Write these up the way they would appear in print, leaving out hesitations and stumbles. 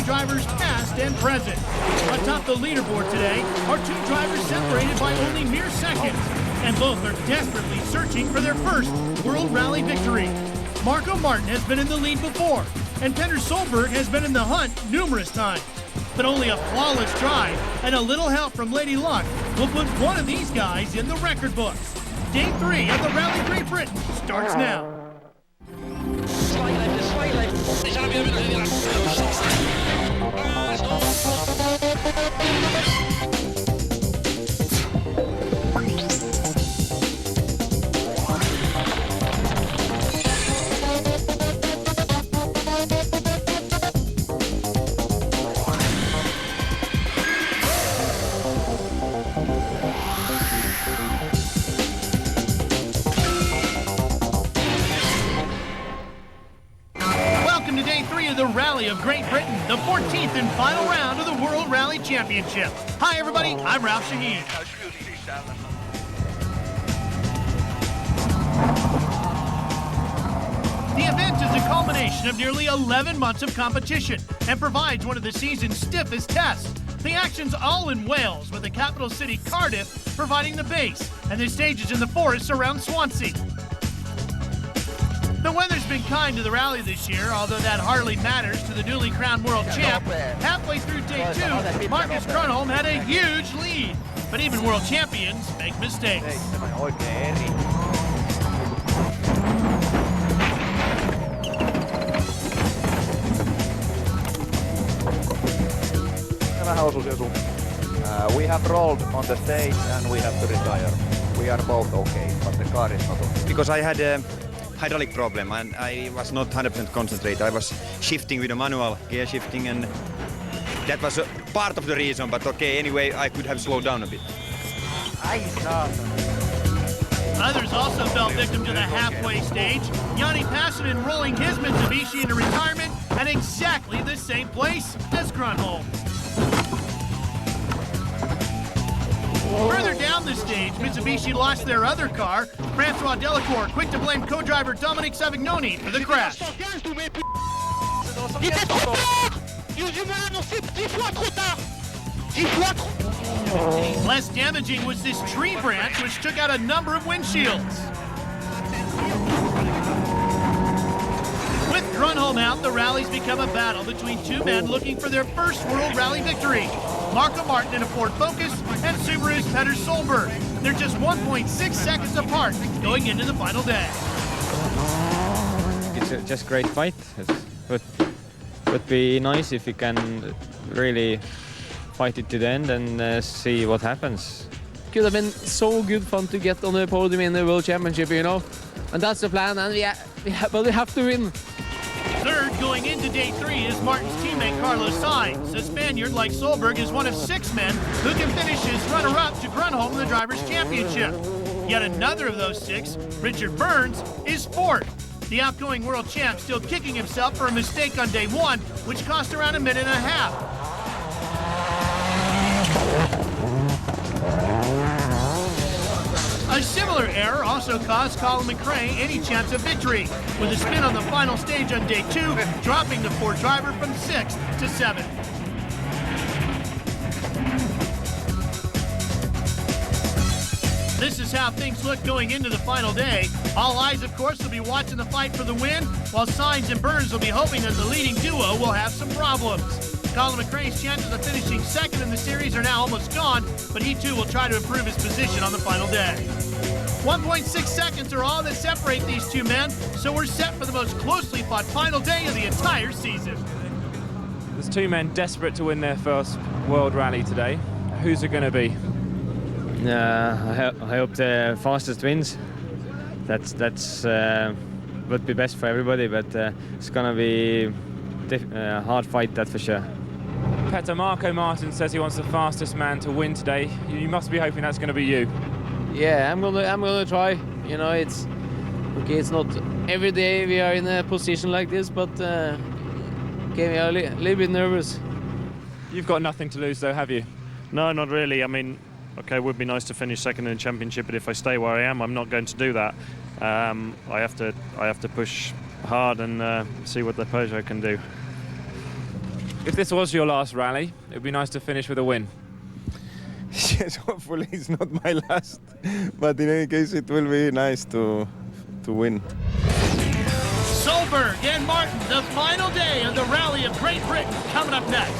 drivers past and present. Atop the leaderboard today are two drivers separated by only mere seconds, and both are desperately searching for their first World Rally victory. Marco Martin has been in the lead before, and Petter Solberg has been in the hunt numerous times. But only a flawless drive and a little help from Lady Luck will put one of these guys in the record books. Day 3 of the Rally Great Britain starts now. The Rally of Great Britain, the 14th and final round of the World Rally Championship. Hi everybody, I'm Ralph Shaheen. The event is a culmination of nearly 11 months of competition and provides one of the season's stiffest tests. The action's all in Wales, with the capital city Cardiff providing the base, and the stages in the forests around Swansea. The weather's been kind to the rally this year, although that hardly matters to the newly crowned world champ. Halfway through day 2, Marcus Grönholm had a huge lead. But even world champions make mistakes. We have rolled on the stage and we have to retire. We are both okay, but the car is not okay. Because I had a hydraulic problem and I was not 100% concentrated. I was shifting with a manual gear shifting, and that was a part of the reason, but okay, anyway, I could have slowed down a bit. Others also fell victim to the halfway stage. Yanni Passinen rolling his Mitsubishi into retirement at exactly the same place as Grönholm. Further down the stage, Mitsubishi lost their other car. Francois Delacour quick to blame co-driver Dominique Savignoni for the crash. Less damaging was this tree branch, which took out a number of windshields. With Grönholm out, the rally's become a battle between two men looking for their first World Rally victory. Marco Martin in a Ford Focus and Subaru's Petter Solberg. They're just 1.6 seconds apart going into the final day. It's just great fight. It would be nice if we can really fight it to the end and see what happens. Could have been so good fun to get on the podium in the World Championship, you know. And that's the plan, and we have to win. Third going into day 3 is Martin's teammate Carlos Sainz. The Spaniard, like Solberg, is one of 6 men who can finish as runner-up to Grönholm in the Drivers' Championship. Yet another of those 6, Richard Burns, is 4th. The outgoing world champ still kicking himself for a mistake on day 1, which cost around a minute and a half. A similar error also cost Colin McRae any chance of victory, with a spin on the final stage on day 2, dropping the Ford driver from 6th to 7th. This is how things look going into the final day. All eyes, of course, will be watching the fight for the win, while Sainz and Burns will be hoping that the leading duo will have some problems. Colin McRae's chances of finishing 2nd in the series are now almost gone, but he too will try to improve his position on the final day. 1.6 seconds are all that separate these two men, so we're set for the most closely fought final day of the entire season. There's 2 men desperate to win their first World Rally today. Who's it going to be? I hope the fastest wins. That's would be best for everybody, but it's gonna be a hard fight, that for sure. Petter, Marco Martin says he wants the fastest man to win today. You must be hoping that's going to be you. Yeah, I'm gonna try. You know, it's okay. It's not every day we are in a position like this, but okay, we are a little bit nervous. You've got nothing to lose, though, have you? No, not really. I mean, okay, it would be nice to finish 2nd in the championship, but if I stay where I am, I'm not going to do that. I have to push hard and see what the Peugeot can do. If this was your last rally, it would be nice to finish with a win. Yes, hopefully it's not my last, but in any case it will be nice to win. Solberg and Martin, the final day of the Rally of Great Britain, coming up next.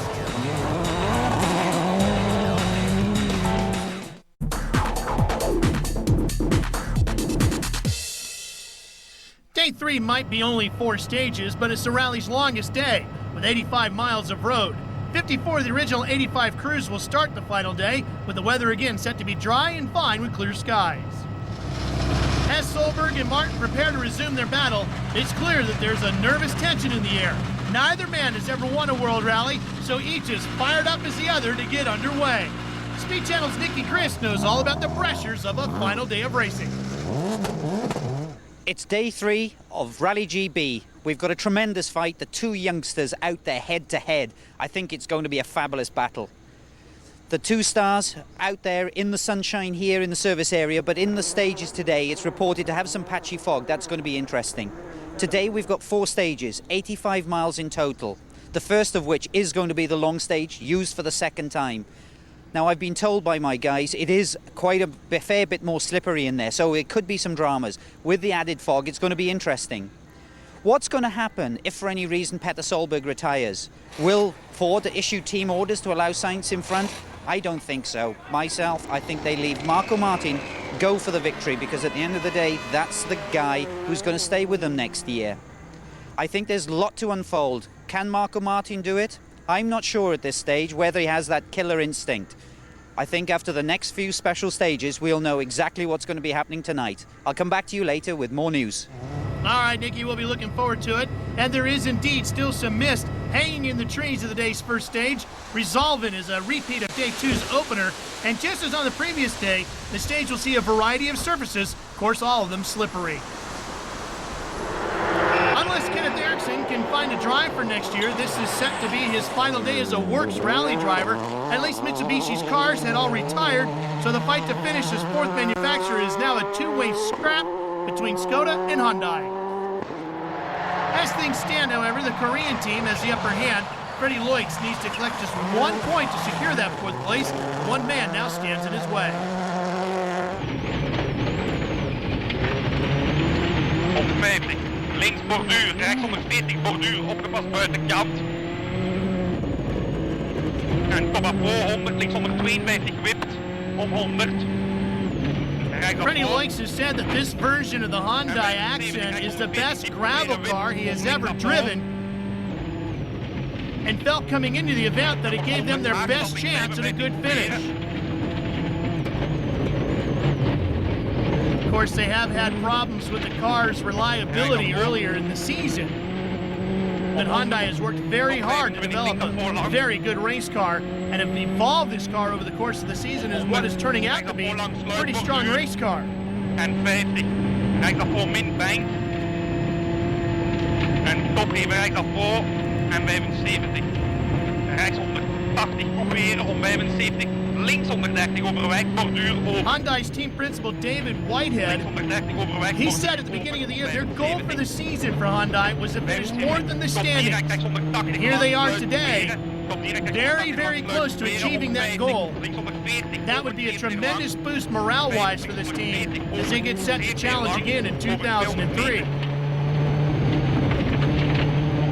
Day 3 might be only 4 stages, but it's the rally's longest day, with 85 miles of road. 54 of the original 85 crews will start the final day, with the weather again set to be dry and fine with clear skies. As Solberg and Martin prepare to resume their battle, it's clear that there's a nervous tension in the air. Neither man has ever won a World Rally, so each is fired up as the other to get underway. Speed Channel's Nikki Chris knows all about the pressures of a final day of racing. It's day 3 of Rally GB. We've got a tremendous fight, the 2 youngsters out there head-to-head. I think it's going to be a fabulous battle. The 2 stars out there in the sunshine here in the service area, but in the stages today, it's reported to have some patchy fog. That's going to be interesting. Today we've got 4 stages, 85 miles in total. The first of which is going to be the long stage, used for the second time. Now, I've been told by my guys it is quite a fair bit more slippery in there, so it could be some dramas. With the added fog, it's going to be interesting. What's going to happen if for any reason Petter Solberg retires? Will Ford issue team orders to allow Sainz in front? I don't think so. Myself, I think they leave Marco Martin go for the victory, because at the end of the day, that's the guy who's going to stay with them next year. I think there's a lot to unfold. Can Marco Martin do it? I'm not sure at this stage whether he has that killer instinct. I think after the next few special stages, we'll know exactly what's going to be happening tonight. I'll come back to you later with more news. All right, Nikki, we'll be looking forward to it. And there is indeed still some mist hanging in the trees of the day's first stage. Resolvin is a repeat of day 2's opener. And just as on the previous day, the stage will see a variety of surfaces, of course, all of them slippery. Unless Kenneth Eriksson can find a drive for next year, this is set to be his final day as a Works Rally driver. At least Mitsubishi's cars had all retired, so the fight to finish as 4th manufacturer is now a 2-way scrap between Skoda and Hyundai. As things stand, however, the Korean team has the upper hand. Freddie Loix needs to collect just 1 point to secure that 4th place. One man now stands in his way. Op 50, links borduur, rechts 140 borduur, opgepast buitenkant. En kom maar voor 100, links 152 whipped, om 100. Freddie Loix has said that this version of the Hyundai Accent is the best gravel car he has ever driven, and felt coming into the event that it gave them their best chance at a good finish. Of course, they have had problems with the car's reliability earlier in the season, but Hyundai has worked very hard to develop a very good race car and have evolved this car over the course of the season as what is turning out to be a pretty strong race car. En 50, rechts daarvoor min bank. En topgever rechts daarvoor en 75. Rechts 180 proberen om 75. Links 130 overweg, borduur over. Hyundai's team principal David Whitehead, he said at the beginning of the year their goal for the season for Hyundai was to finish 4th in the standings. And here they are today, very, very close to achieving that goal. That would be a tremendous boost morale-wise for this team as they get set to challenge again in 2003.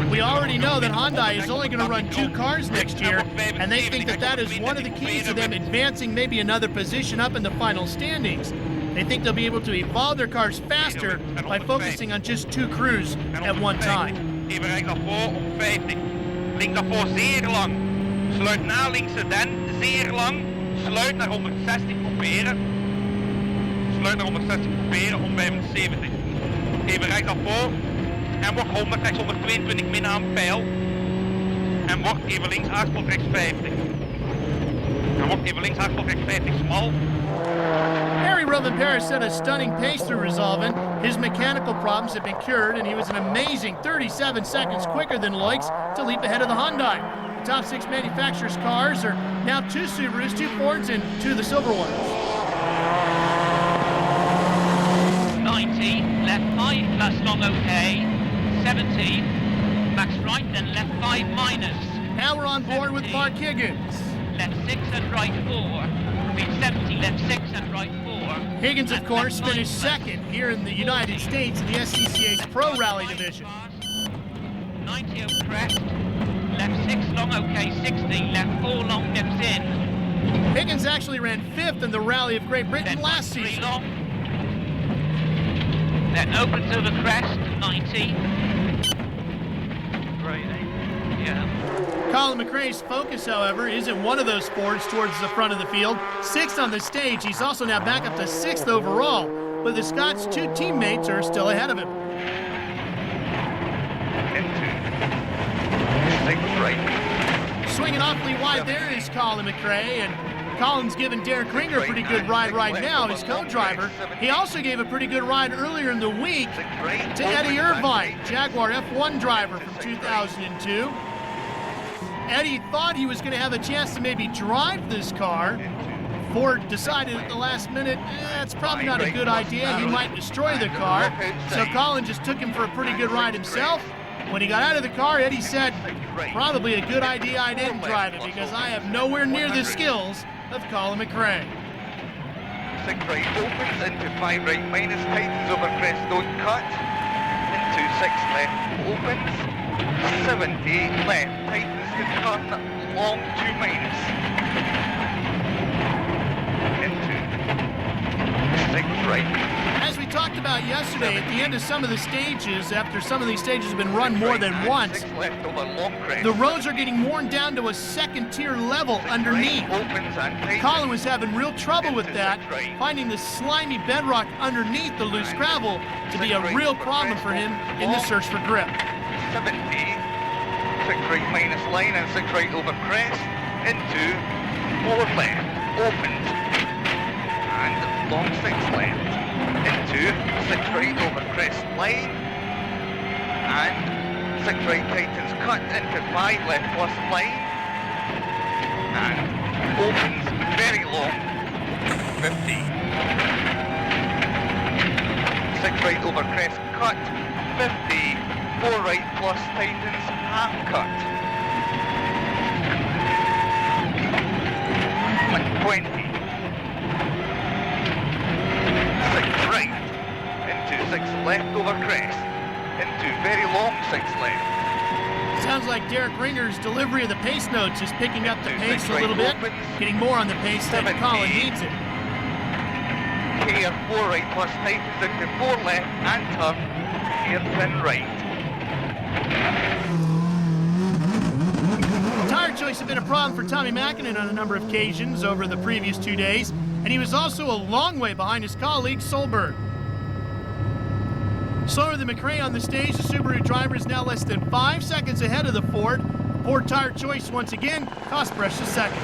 We already know that Hyundai is only going to run 2 cars next year, and they think that that is one of the keys to them advancing maybe another position up in the final standings. They think they'll be able to evolve their cars faster by focusing on just 2 crews at one time. Even rechts daarvoor op 50. Links daarvoor zeer lang. Sluit na linkse den, zeer lang. Sluit naar 160 proberen. Sluit naar 160 proberen om 75. Even rechts daarvoor. En wordt 100, rechts 122 min aan pijl. En wordt even links achtspot, rechts 50. En wordt even links achtspot, rechts 50 smal. Harry Rovanpera set a stunning pace through Resolvin. His mechanical problems have been cured, and he was an amazing 37 seconds quicker than Loix to leap ahead of the Hyundai. The top 6 manufacturers' cars are now 2 Subarus, 2 Fords, and 2 of the silver ones. 90, left 5, that's long okay. 70, max right, then left 5 minus. Now we're on board with Mark Higgins. Left 6 and right 4. Speed 70, left 6 and right 4. Higgins, of course, finished second here in the United States in the SCCA's Pro Rally division. 90 over crest. Left 6 long, okay, 60. Left 4 long, dips in. Higgins actually ran 5th in the Rally of Great Britain Then last 3 season. long. Then opens over crest, 90. Great, yeah. Colin McRae's focus, however, isn't one of those Fords towards the front of the field. 6th on the stage, he's also now back up to 6th overall, but the Scots' 2 teammates are still ahead of him. Swinging awfully wide there is Colin McRae, and Colin's giving Derek Ringer a pretty good ride right now, his co-driver. He also gave a pretty good ride earlier in the week to Eddie Irvine, Jaguar F1 driver from 2002. Eddie thought he was going to have a chance to maybe drive this car. Ford decided at the last minute, it's probably not a good idea. He might destroy the car. So Colin just took him for a pretty good ride himself. When he got out of the car, Eddie said, probably a good idea I didn't drive it because I have nowhere near the skills of Colin McRae. 6 right opens into 5 right minus, tightens over crest, don't cut. Into 6 left opens, 70 left, tightens to turn, long 2 minus. Into 6 right. As we talked about yesterday, at the end of some of the stages, after some of these stages have been run more than once, the roads are getting worn down to a second-tier level underneath. Colin was having real trouble with that, finding the slimy bedrock underneath the loose gravel to be a real problem for him in the search for grip. 70, 6 right minus line and 6 right over crest, into 4 left, opens, and long 6 left. Into 6 right over crest line and 6 right tightens cut into 5 left plus line and opens very long 50. 6 right over crest cut 50, 4 right plus tightens half cut 20. 6 right, into 6 left over crest, into very long 6 left. Sounds like Derek Ringer's delivery of the pace notes is picking up the pace a little bit, getting more on the pace than Colin needs it. Here 4 right plus tightens into 4 left and turn, hairpin right. Tire choice had been a problem for Tommy Mäkinen on a number of occasions over the previous 2 days, and he was also a long way behind his colleague Solberg. Slower than McRae on the stage, the Subaru driver is now less than 5 seconds ahead of the Ford. Poor tire choice once again cost precious seconds.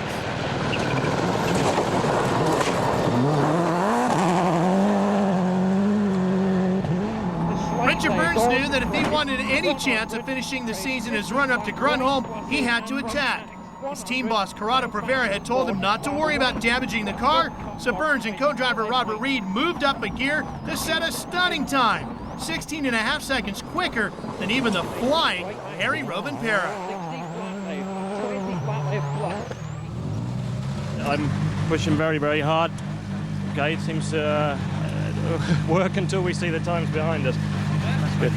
Richard Burns knew that if he wanted any chance of finishing the season as run-up to Grunholm, he had to attack. His team boss, Corrado Prevera, had told him not to worry about damaging the car, so Burns and co-driver Robert Reed moved up a gear to set a stunning time, 16.5 seconds quicker than even the flying Harry Rovanpera. I'm pushing very, very hard. Okay, it seems to work until we see the times behind us. That's good.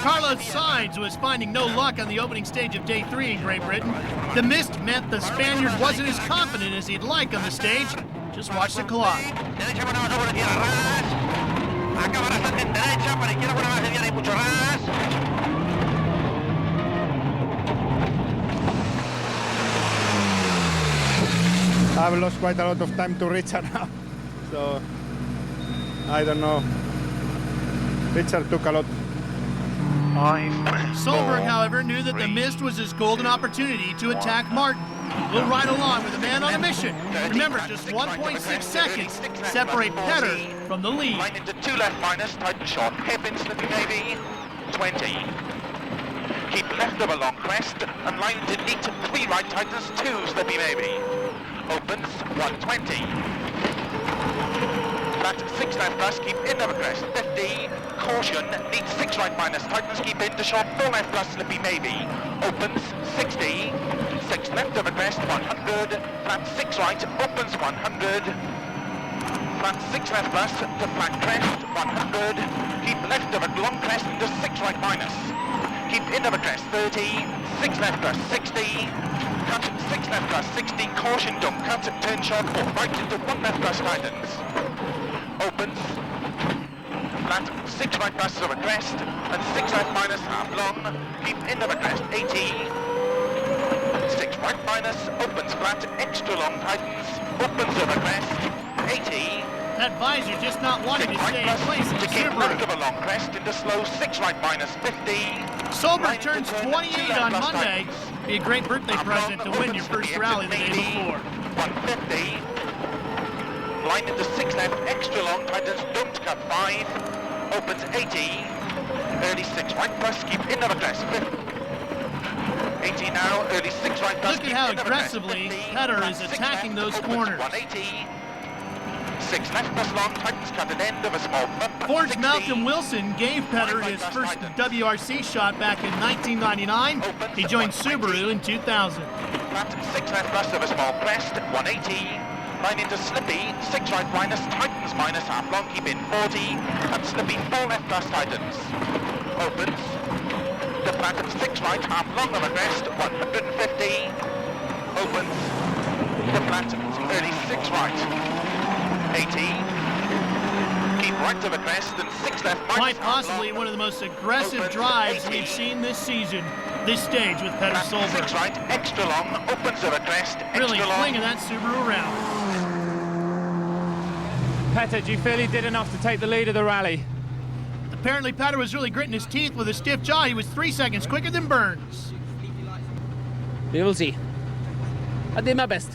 Carlos Sainz was finding no luck on the opening stage of Day 3 in Great Britain. The mist meant the Spaniard wasn't as confident as he'd like on the stage. Just watch the clock. I've lost quite a lot of time to Richard now, so I don't know. Richard took a lot. Solberg, however, knew that the mist was his golden opportunity to attack Martin. We'll ride along with a man on a mission. Remember, just 1.6 seconds separate Petter from the lead. Line into 2 left minus, tighten short, hairpin slipping AV, 20. Keep left of a long crest and line into neat 3 right tightens 2 slippy maybe. Opens 120. Flat 6 left plus, keep in of a crest 50. Caution, neat 6 right minus, tightens keep into short 4 left plus, slippy maybe. Opens 60. 6 left of a crest 100. Flat 6 right, opens 100. Flat 6 left plus to flat crest 100. Keep left of a long crest into 6 right minus. Keep in of a crest 30. 6 left plus 60. Cut 6 left plus 60. Caution, don't cut, turn short 4 right into 1 left plus tightens. Opens. Flat 6 right plus of a crest and 6 left minus half long. Keep in of a crest 80. 6 right minus, opens flat, extra long tightens, opens of a crest 80. That visor just not wanting to stay in place in To the keep left Subaru. of a long crest into slow 6 right minus 50. Solberg turns 28 on Monday. Be a great birthday present to win your first rally the day before. 150. Line into 6 left, extra long tightens, don't cut 5. Opens 80. Early 6 right plus, keep in of a crest 50. 80 now, early 6 right plus. Look at how aggressively Petter is attacking those corners. 180. 6 left plus long, tightens cut at end of a small bump. Ford's 60. Malcolm Wilson gave Petter his first WRC shot back in 1999. He joined Subaru in 2000. Flat 6 left plus of a small crest, 180. Line into slippy, 6 right minus, tightens minus half long, keep in 40. And slippy 4 left plus tightens. Opens. The flat 6 right, half long of a crest, 150. Opens. The flat early 6 right, 80. Keep right of a crest and 6 left minus. Quite possibly one of the most aggressive drives we've seen this season. This stage with Petter Solberg. 6 right, extra long, opens of a crest, Really extra long. flinging that Subaru around. Petter, do you feel he did enough to take the lead of the rally? Apparently Petter was really gritting his teeth with a stiff jaw. He was 3 seconds quicker than Burns. We will see. I did my best.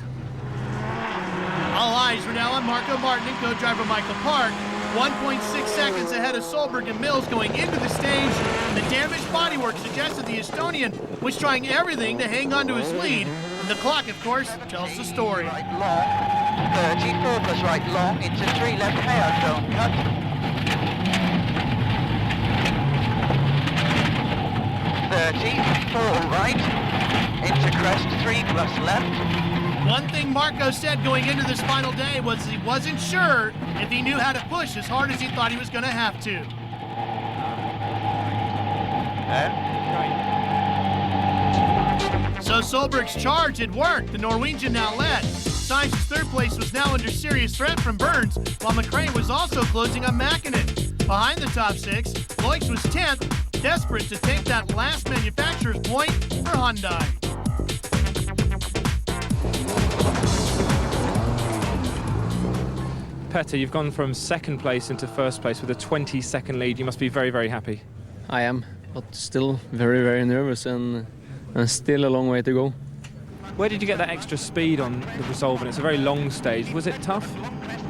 All eyes are now on Marco Martin and co-driver Michael Park. 1.6 seconds ahead of Solberg and Mills going into the stage. The damaged bodywork suggested the Estonian was trying everything to hang on to his lead. And the clock, of course, tells the story. Right long, 30, 4 plus right long, into 3 left hair, don't cut. 30, 4 right, into crest 3 plus left. One thing Marco said going into this final day was he wasn't sure if he knew how to push as hard as he thought he was going to have to. So Solberg's charge had worked. The Norwegian now led. Sainz's third place was now under serious threat from Burns, while McRae was also closing on Mäkinen. Behind the top 6, Loix was 10th, desperate to take that last manufacturer's point for Hyundai. Petter, you've gone from 2nd place into 1st place with a 20-second lead. You must be very, very happy. I am, but still very, very nervous and still a long way to go. Where did you get that extra speed on the resolve? And it's a very long stage. Was it tough?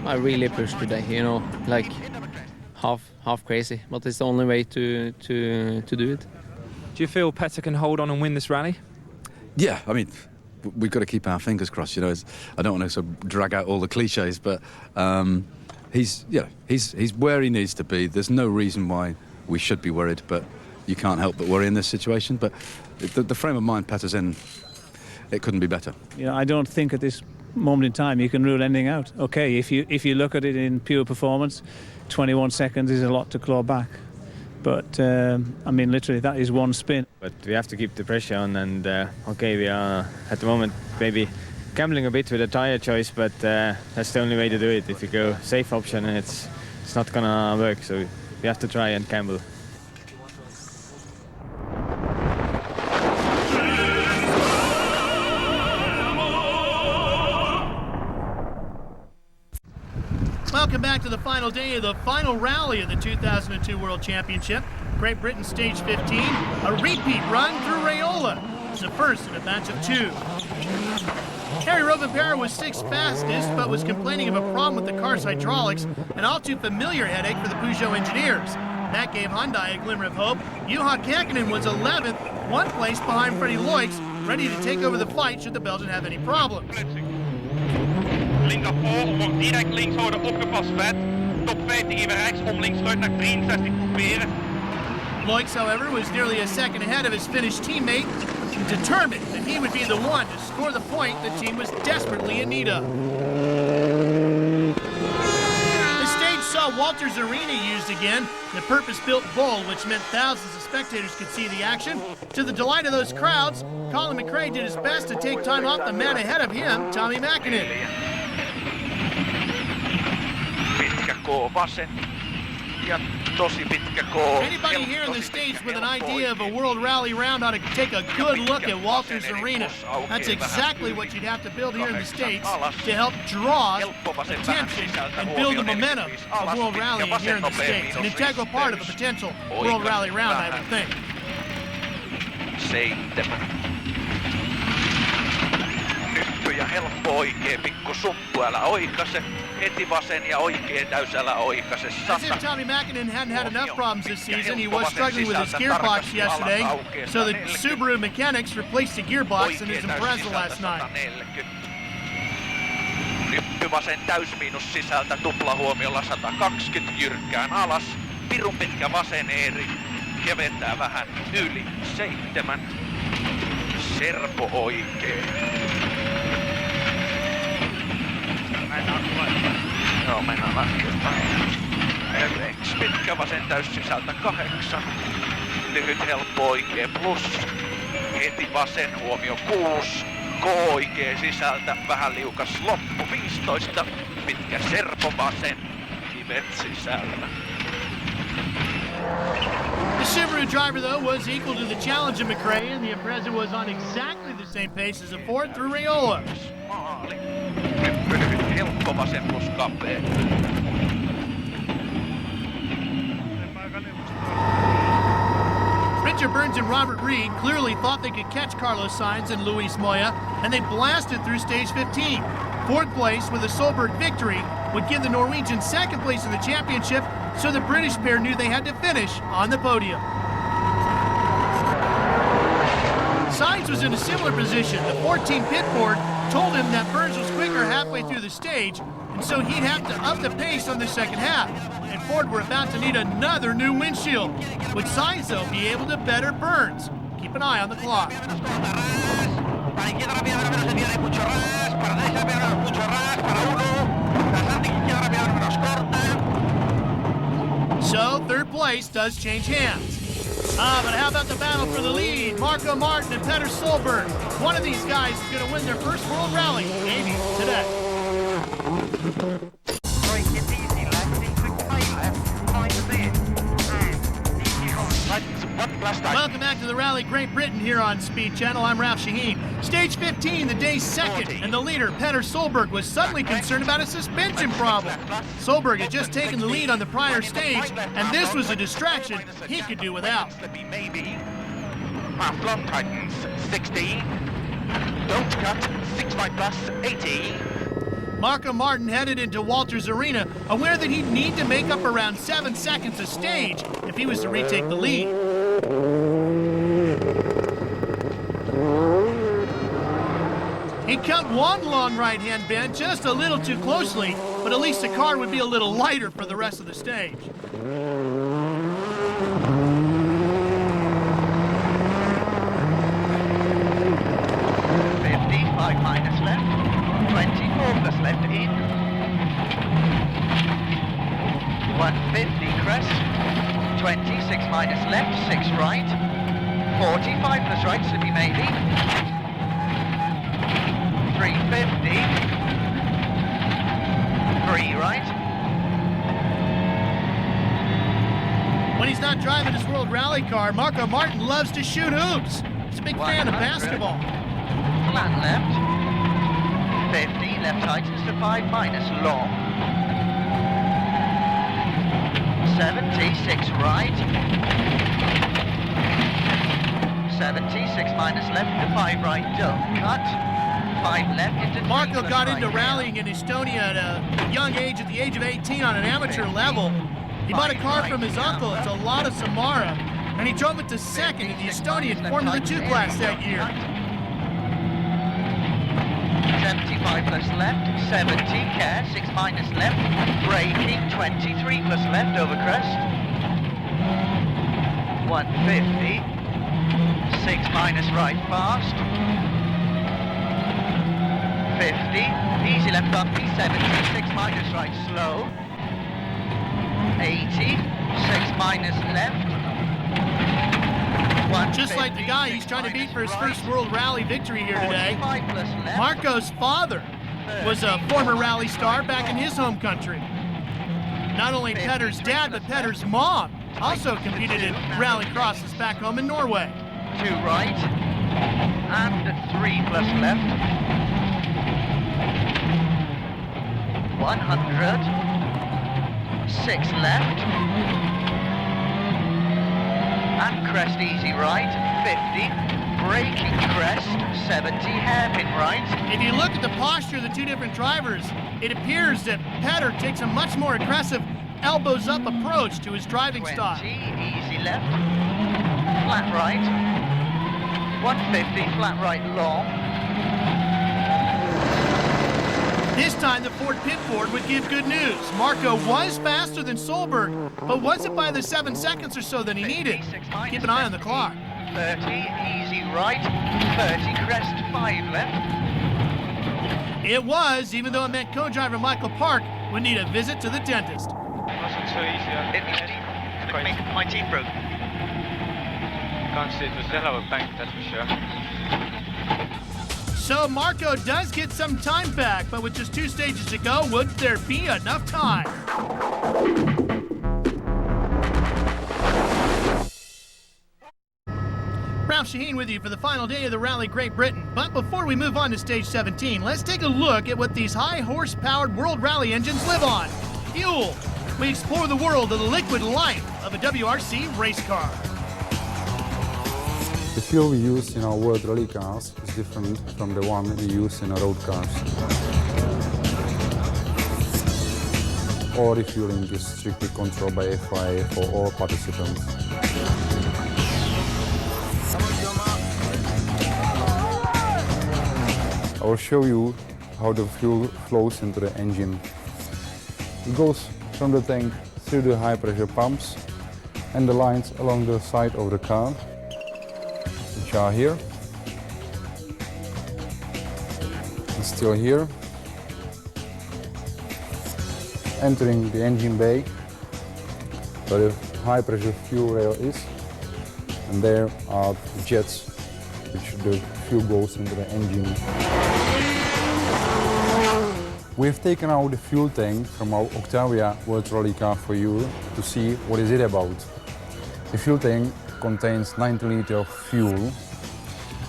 I really pushed today, you know, like half crazy, but it's the only way to do it. Do you feel Petter can hold on and win this rally? Yeah, I mean, we've got to keep our fingers crossed. You know, I don't want to sort of drag out all the cliches, but he's where he needs to be. There's no reason why we should be worried, but you can't help but worry in this situation. But the frame of mind Petter's in, it couldn't be better. You know, I don't think at this moment in time you can rule anything out. Okay, if you look at it in pure performance, 21 seconds is a lot to claw back. But, I mean, literally, that is one spin. But we have to keep the pressure on, and okay, we are at the moment maybe gambling a bit with the tyre choice, but that's the only way to do it. If you go safe option, it's not gonna work, so we have to try and gamble. Welcome back to the final day of the final rally of the 2002 World Championship. Great Britain Stage 15, a repeat run through Raiola. It's the first in a batch of 2. Harry Rovanperä was 6th fastest, but was complaining of a problem with the car's hydraulics, an all too familiar headache for the Peugeot engineers. That gave Hyundai a glimmer of hope. Juha Käkkinen was 11th, one place behind Freddie Loix, ready to take over the fight should the Belgian have any problems. Linker voor, omhoog direct links houden, opgepast vet. Top 50 even rechts, om links sluit naar 63 proberen. Loix, however, was nearly a second ahead of his Finnish teammate, determined that he would be the one to score the point the team was desperately in need of. The stage saw Walters Arena used again, the purpose-built bowl, which meant thousands of spectators could see the action. To the delight of those crowds, Colin McRae did his best to take time off the man ahead of him, Tommy Mäkinen. Pitkä K vasen ja tosi pitkä K. Anybody here in the States with an idea of a World Rally round ought to take a good look at Walters Arena. That's exactly what you'd have to build here in the States to help draw attention and build the momentum of World Rally here in the States. An integral part of a potential World Rally round, I would think. 7. Nyppy ja helppo oikee, pikku suppu, älä oikase. Heti vasen ja oikee täys, älä oikase. As if Tommy Mäkinen hadn't had enough problems this season, he was struggling with his gearbox yesterday, so the Subaru mechanics replaced the gearbox in his Impreza last night. Nyppy vasen täysmiinus sisältä, tuplahuomiolla 120 jyrkkään alas. Pirun pitkä vasen Eeri ja vetää vähän yli 7. Serpo oikee. Joo, mennään laskemaan. Rex, pitkä vasen täys sisältä 8. Lyhyt helppo oikee plus. Heti vasen huomio 6. K-oikee sisältä vähän liukas loppu 15. Pitkä serpo vasen. Kivet sisältä. The Subaru driver, though, was equal to the challenge of McRae, and the Impreza was on exactly the same pace as the Ford through Riola. Maali. Helppo vasen plus kapea. Richard Burns and Robert Reed clearly thought they could catch Carlos Sainz and Luis Moya, and they blasted through stage 15. Fourth place with a Solberg victory would give the Norwegians second place in the championship, so the British pair knew they had to finish on the podium. Sainz was in a similar position. The 14 pit board told him that Burns was quicker halfway through the stage, and so he'd have to up the pace on the second half. And Ford were about to need another new windshield. Would Sainz, though, be able to better Burns? Keep an eye on the clock. So, third place does change hands. But how about the battle for the lead? Marco Martin and Petter Solberg. One of these guys is going to win their first World Rally, maybe today. Welcome back to the Rally Great Britain here on Speed Channel. I'm Ralph Shaheen. Stage 15, the day's second, and the leader, Petter Solberg, was suddenly concerned about a suspension problem. Solberg had just taken the lead on the prior stage, and this was a distraction he could do without. Flop tightens 60. Don't cut 65 plus 80. Marco Martin headed into Walters Arena, aware that he'd need to make up around 7 seconds a stage if he was to retake the lead. He cut one long right-hand bend just a little too closely, but at least the car would be a little lighter for the rest of the stage. 5 minus left, 24 plus left in, 150 crest, 26 minus left, 6 right, 45 plus right, should be maybe, 350, 3 right. When he's not driving his World Rally car, Marco Martin loves to shoot hoops. He's a big fan of basketball. Flat left, 50, left tightens to 5 minus long, 76 right, 76 minus left to 5 right, don't cut, 5 left into 3 Marco got into right rallying in Estonia at a young age, at the age of 18 on an amateur level. He bought a car from his uncle at Lada Samara, and he drove it to second in the Estonian Formula 2 class that year. 75 plus left, 70, care, 6 minus left, braking, 23 plus left over crest, 150, 6 minus right fast, 50, easy left bumpy, 70, 6 minus right slow, 80, 6 minus left, just like the guy he's trying to beat for his first World Rally victory here today. Marco's father was a former rally star back in his home country. Not only Petter's dad, but Petter's mom also competed in rally crosses back home in Norway. 2 right, and 3 plus left, 100, 6 left, and crest easy right, 50, braking crest, 70, hairpin right. If you look at the posture of the two different drivers, it appears that Petter takes a much more aggressive elbows up approach to his driving 20, style. easy left, flat right, 150, flat right long. This time the Ford pit board would give good news. Marco was faster than Solberg, but wasn't by the 7 seconds or so that he needed. Keep an eye on the clock. 30, easy right, 30, crest 5 left. It was, even though it meant co-driver Michael Park would need a visit to the dentist. Wasn't so easy. My teeth broke. Can't say it was a hell of a bank, that's for sure. So Marco does get some time back, but with just 2 stages to go, would there be enough time? Ralph Shaheen with you for the final day of the Rally Great Britain. But before we move on to stage 17, let's take a look at what these high horsepowered World Rally engines live on. Fuel. We explore the world of the liquid life of a WRC race car. The fuel we use in our World Rally cars is different from the one we use in our road cars. All refueling is strictly controlled by FIA for all participants. I will show you how the fuel flows into the engine. It goes from the tank through the high pressure pumps and the lines along the side of the car, which are here, and still here, entering the engine bay where the high pressure fuel rail is, and there are the jets which the fuel goes into the engine. We have taken out the fuel tank from our Octavia World Rally car for you to see what is it about. The fuel tank contains 90 liters of fuel.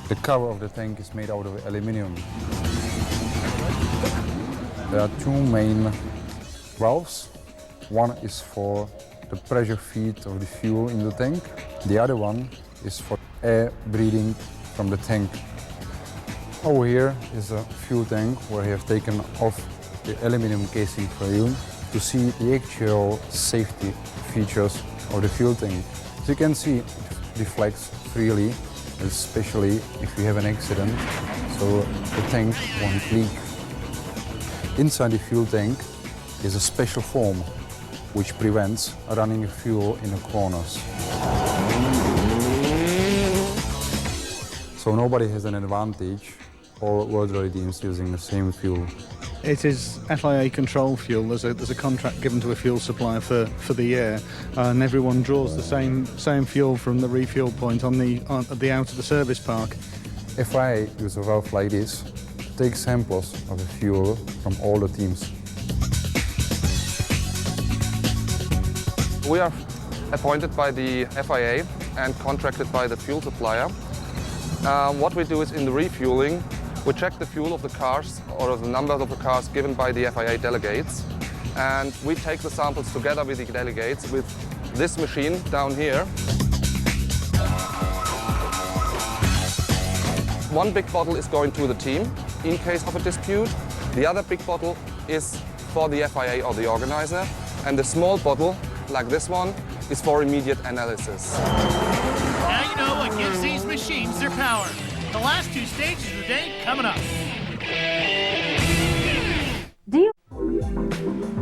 The cover of the tank is made out of aluminium. There are 2 main valves. One is for the pressure feed of the fuel in the tank. The other one is for air breathing from the tank. Over here is a fuel tank where I have taken off the aluminium casing for you to see the actual safety features of the fuel tank. As you can see, it deflects freely, especially if you have an accident, so the tank won't leak. Inside the fuel tank is a special foam which prevents running fuel in the corners. So nobody has an advantage. All World Rally teams using the same fuel. It is FIA control fuel. There's a contract given to a fuel supplier for the year, and everyone draws the same fuel from the refuel point at the out of the service park. FIA use a valve like this to take samples of the fuel from all the teams. We are appointed by the FIA and contracted by the fuel supplier. What we do is in the refueling, we check the fuel of the cars or the number of the cars given by the FIA delegates, and we take the samples together with the delegates with this machine down here. One big bottle is going to the team in case of a dispute. The other big bottle is for the FIA or the organizer, and the small bottle, like this one, is for immediate analysis. Now you know what gives these machines their power. The last two stages of the day coming up.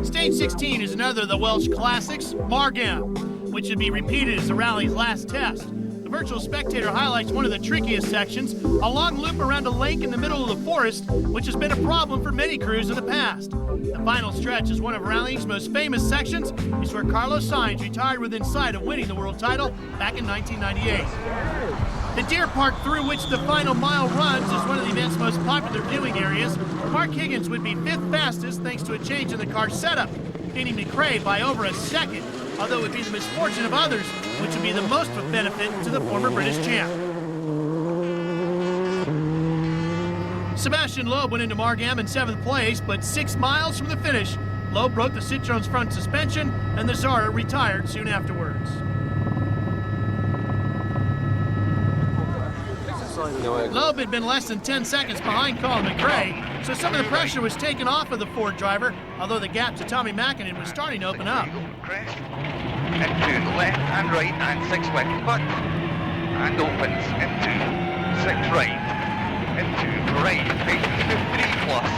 Stage 16 is another of the Welsh classics, Margam, which should be repeated as the rally's last test. The virtual spectator highlights one of the trickiest sections, a long loop around a lake in the middle of the forest, which has been a problem for many crews in the past. The final stretch is one of rallying's most famous sections. It's where Carlos Sainz retired within sight of winning the world title back in 1998. The deer park through which the final mile runs is one of the event's most popular viewing areas. Mark Higgins would be 5th fastest thanks to a change in the car setup, beating McRae by over a second, although it would be the misfortune of others, which would be the most of benefit to the former British champ. Sebastian Loeb went into Margam in 7th place, but 6 miles from the finish, Loeb broke the Citroen's front suspension, and the Zara retired soon afterwards. Loeb had been less than 10 seconds behind Colin McRae, so some of the pressure was taken off of the Ford driver, although the gap to Tommy Mäkinen was starting to open up. Into left and right and 6 left cut and opens into 6 right into right tightens 3 plus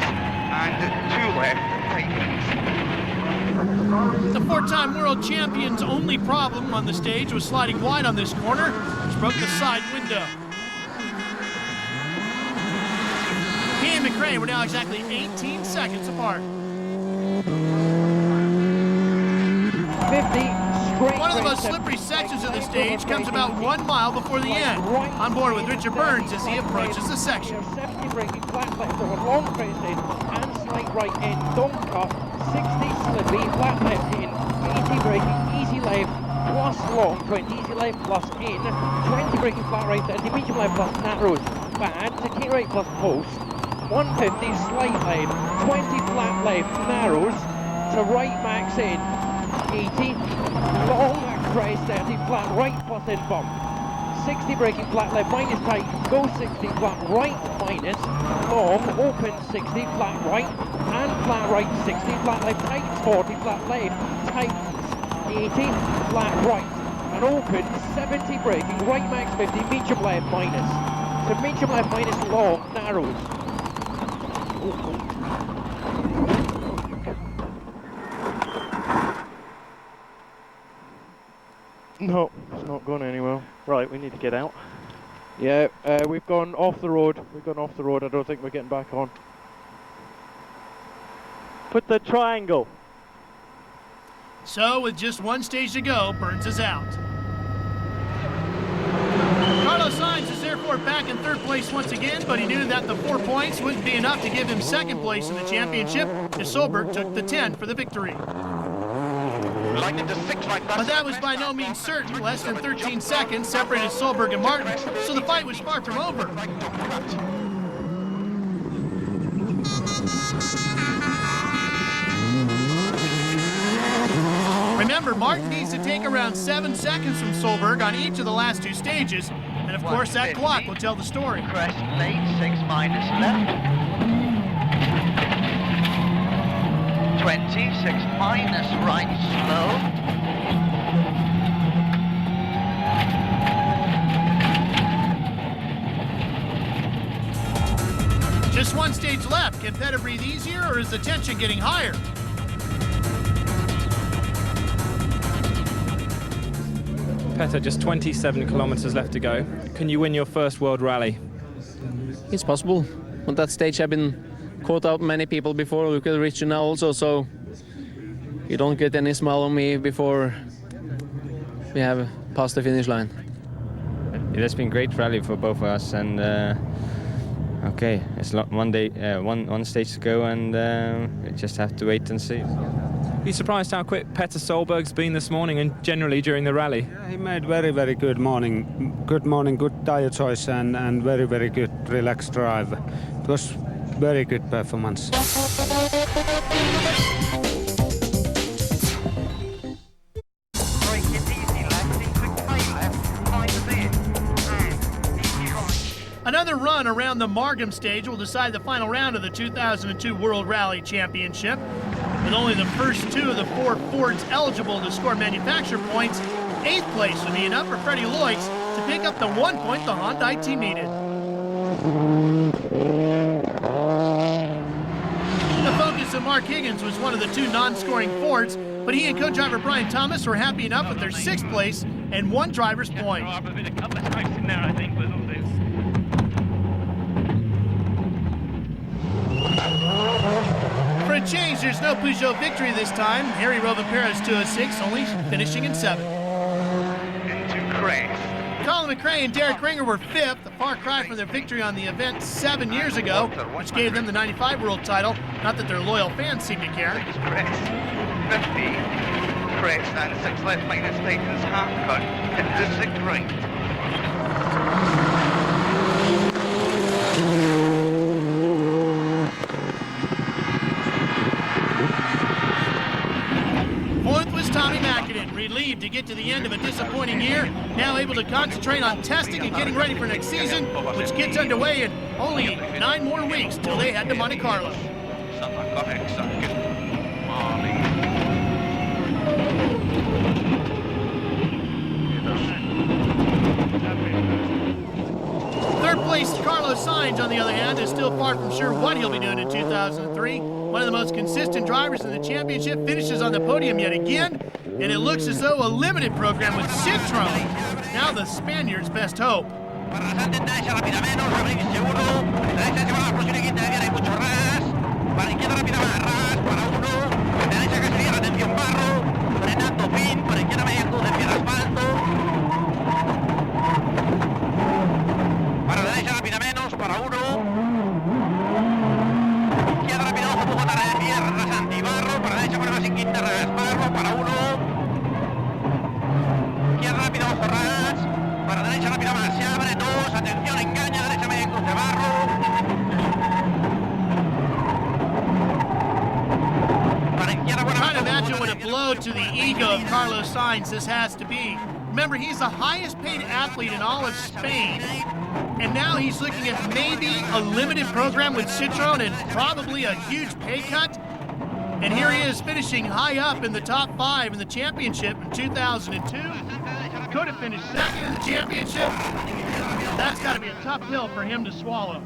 and 2 left tightens. The 4-time world champion's only problem on the stage was sliding wide on this corner, which broke the side window. He and McRae were now exactly 18 seconds apart. 50. One of the most slippery sections of the stage comes about 1 mile before the end. On board with Richard Burns as he approaches the section. 70 braking, flat left over long crest in, and slight right in, don't cut, 60 slippy, flat left in, 80 braking, easy left, plus long, 20 easy left, plus in, 20 braking, flat right, 30 medium left, plus narrows, bad, to key right, plus post, 150 slight left, 20 flat left, narrows, to right max in, 80, long crest 30, flat right plus in bump, 60 braking flat left minus tight, go 60 flat right minus, long open 60 flat right and flat right 60 flat left tightens 40 flat left tightens 80 flat right and open 70 braking right max 50 medium left minus, to medium left minus long narrows. No, it's not gone anywhere. Right, we need to get out. Yeah, we've gone off the road. We've gone off the road. I don't think we're getting back on. Put the triangle. So, with just 1 stage to go, Burns is out. Carlos Sainz is therefore back in 3rd place once again, but he knew that the 4 points wouldn't be enough to give him 2nd place in the championship, as Solberg took the 10 for the victory. But that was by no means certain. Less than 13 seconds separated Solberg and Martin, so the fight was far from over. Remember, Martin needs to take around 7 seconds from Solberg on each of the last 2 stages, and of course that clock will tell the story. Crest late, 6 minus left. 20, 6 minus right slow. Just 1 stage left. Can Petter breathe easier, or is the tension getting higher? Petter, just 27 kilometers left to go. Can you win your first World Rally? It's possible. On that stage I've been caught out many people before. Look at Richard now also, so you don't get any smile on me before we have passed the finish line. It has been great rally for both of us, and okay, it's one stage to go, and we just have to wait and see. Are you surprised how quick Petter Solberg's been this morning and generally during the rally? Yeah, he made very good morning, good tire choice, and very good relaxed drive. It was very good performance. Another run around the Margam stage will decide the final round of the 2002 World Rally Championship. With only the first 2 of the 4 Fords eligible to score manufacturer points, 8th place would be enough for Freddie Loix to pick up the 1 point the Hyundai team needed. The focus of Mark Higgins was one of the 2 non-scoring Fords, but he and co-driver Brian Thomas were happy enough with their 6th place and 1 driver's point. For a change, there's no Peugeot victory this time. Harry Rovanpera's 206, only finishing in 7th. Into Crest. Colin McRae and Derek Ringer were 5th, a far cry from their victory on the event 7 years ago, which gave them the 95 world title. Not that their loyal fans seem to care. Crest. 50. Crest and 6 left minus tightens half cut into 6 right. Tommy Mäkinen, relieved to get to the end of a disappointing year, now able to concentrate on testing and getting ready for next season, which gets underway in only 9 more weeks till they head to Monte Carlo. Third place Carlos Sainz, on the other hand, is still far from sure what he'll be doing in 2003. One of the most consistent drivers in the championship finishes on the podium yet again, and it looks as though a limited program with Citroën now the Spaniard's best hope. To the ego of Carlos Sainz this has to be. Remember, he's the highest paid athlete in all of Spain, and now he's looking at maybe a limited program with Citroën and probably a huge pay cut. And here he is finishing high up in the top 5 in the championship in 2002. Could have finished 2nd in the championship. That's got to be a tough pill for him to swallow.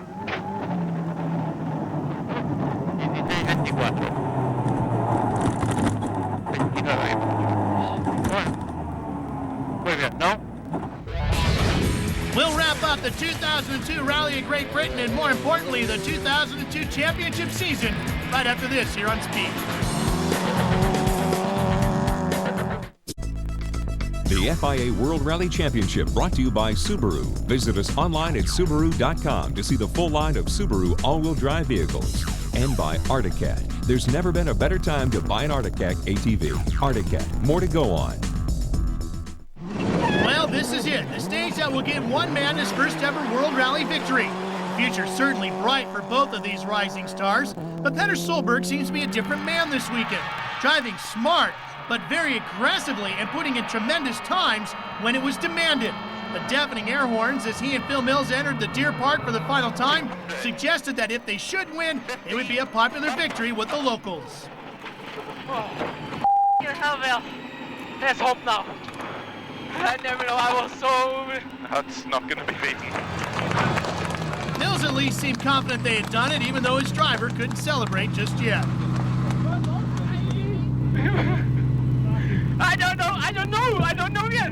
We'll wrap up the 2002 Rally of Great Britain and, more importantly, the 2002 championship season right after this here on Speed. The FIA World Rally Championship brought to you by Subaru. Visit us online at Subaru.com to see the full line of Subaru all-wheel drive vehicles. And by Arctic-Cat. There's never been a better time to buy an Arctic-Cat ATV. Arctic-Cat, more to go on. Well, this is it. The stage that will give one man his first ever World Rally victory. The future's certainly bright for both of these rising stars, but Petter Solberg seems to be a different man this weekend. Driving smart, but very aggressively and putting in tremendous times when it was demanded. The deafening air horns as he and Phil Mills entered the Deer Park for the final time suggested that if they should win, it would be a popular victory with the locals. Hell, Phil. Let's hope now. I never know, I was so... That's not going to be beaten. Mills at least seemed confident they had done it, even though his driver couldn't celebrate just yet. I don't know yet.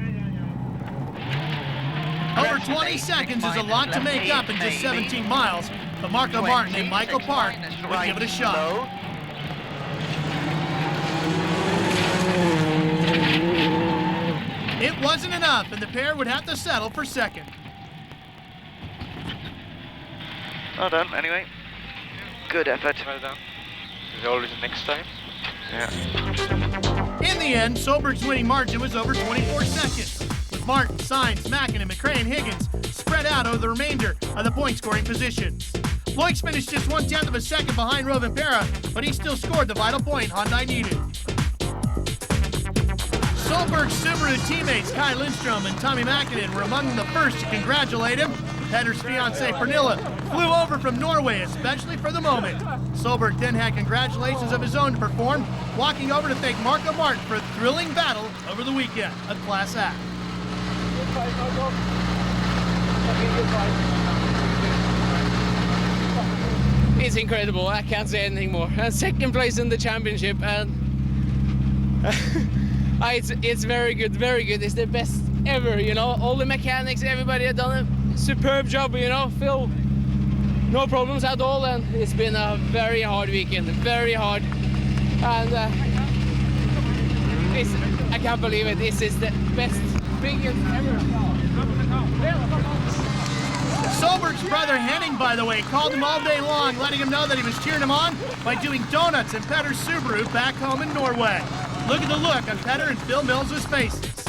Over 20 seconds is a lot to make up in just 17 miles, but Marco Martin and Michael Park would give it a shot. It wasn't enough, and the pair would have to settle for 2nd. Well done, anyway. Good effort. Well done. There's always a next time. Yeah. In the end, Solberg's winning margin was over 24 seconds, with Martin, Sainz, Mäkinen, McRae, and Higgins spread out over the remainder of the point-scoring positions. Loix finished just 1/10 of a second behind Rovanpera, but he still scored the vital point Hyundai needed. Solberg's Subaru teammates Kai Lindstrom and Tommy Mäkinen were among the first to congratulate him. Petter's fiancée Pernilla flew over from Norway especially for the moment. Solberg then had congratulations of his own to perform, walking over to thank Marco Martin for a thrilling battle over the weekend, a class act. It's incredible. I can't say anything more. And second place in the championship, and it's very good, very good. It's the best ever, you know. All the mechanics, everybody have done a superb job, you know. Phil, no problems at all, and it's been a very hard weekend, very hard. And I can't believe it. This is the best, biggest ever. Solberg's brother Henning, by the way, called him all day long, letting him know that he was cheering him on by doing donuts in Petter's Subaru back home in Norway. Look at the look on Petter and Phil Mills' faces.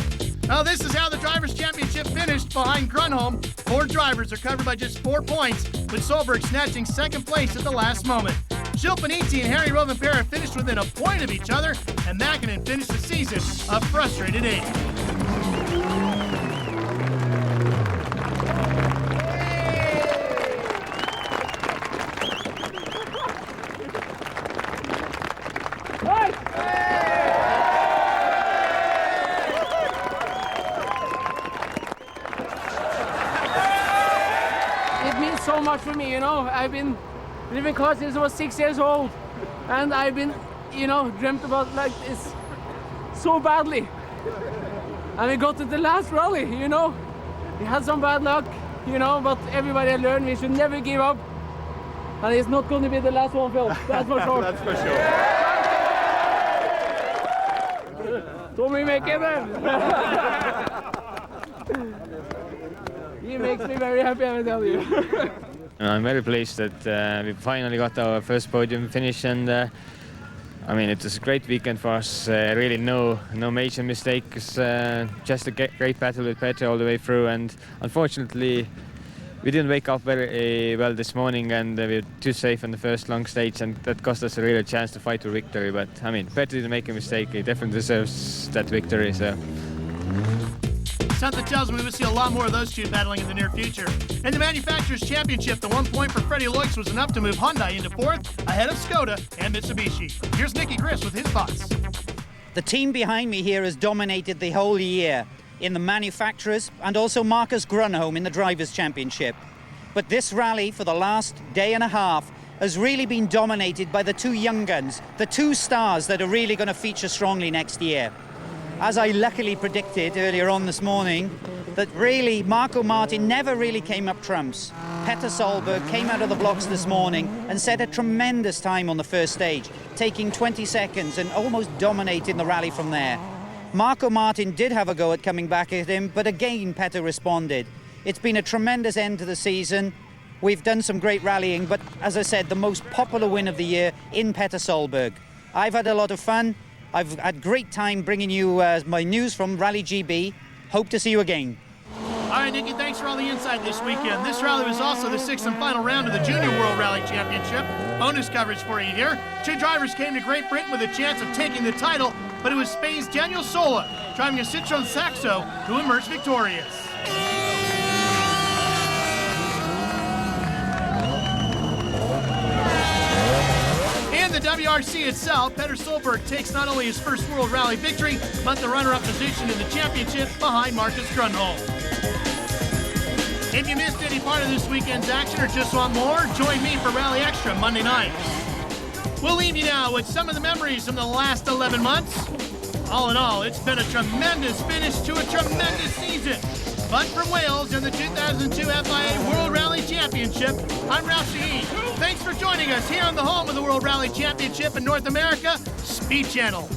Now this is how the Drivers' Championship finished behind Grunholm. 4 drivers are covered by just 4 points, with Solberg snatching second place at the last moment. Gilles Panizzi and Harry Rovanperä finished within a point of each other, and Mäkinen finished the season a frustrated 8th. So much for me, you know. I've been living cars since I was 6 years old, and I've been, you know, dreamt about like this so badly. And we got to the last rally, you know. We had some bad luck, you know, but everybody learned we should never give up. And it's not going to be the last one, Phil. That's for sure. That's for sure. Tommy Mäkinen. He makes me very happy, I tell you. I'm very pleased that we finally got our first podium finish, and I mean, it was a great weekend for us. Really no major mistakes, just a great battle with Petter all the way through, and unfortunately we didn't wake up very well this morning, and we were too safe in the first long stage, and that cost us a real chance to fight for victory. But I mean, Petter didn't make a mistake. He definitely deserves that victory. So. Something tells me we will see a lot more of those two battling in the near future. In the Manufacturers' Championship, the 1 point for Freddie Loix was enough to move Hyundai into 4th, ahead of Skoda and Mitsubishi. Here's Nicky Griss with his thoughts. The team behind me here has dominated the whole year in the Manufacturers, and also Marcus Grunholm in the Drivers' Championship. But this rally for the last day and a half has really been dominated by the 2 young guns, the 2 stars that are really going to feature strongly next year. As I luckily predicted earlier on this morning, that really Marco Martin never really came up trumps. Petter Solberg came out of the blocks this morning and set a tremendous time on the first stage, taking 20 seconds and almost dominating the rally from there. Marco Martin did have a go at coming back at him, but again Petter responded. It's been a tremendous end to the season. We've done some great rallying, but as I said, the most popular win of the year in Petter Solberg. I've had a lot of fun. I've had great time bringing you my news from Rally GB. Hope to see you again. All right, Nicky, thanks for all the insight this weekend. This rally was also the 6th and final round of the Junior World Rally Championship. Bonus coverage for you here. 2 drivers came to Great Britain with a chance of taking the title, but it was Spain's Daniel Sola, driving a Citroen Saxo, who emerged victorious. In the WRC itself, Petter Solberg takes not only his first World Rally victory, but the runner-up position in the championship behind Marcus Grunholm. If you missed any part of this weekend's action or just want more, join me for Rally Extra Monday night. We'll leave you now with some of the memories from the last 11 months. All in all, it's been a tremendous finish to a tremendous season. But from Wales in the 2002 FIA World Rally Championship, I'm Ralph Shaheen. Thanks for joining us here on the home of the World Rally Championship in North America, Speed Channel.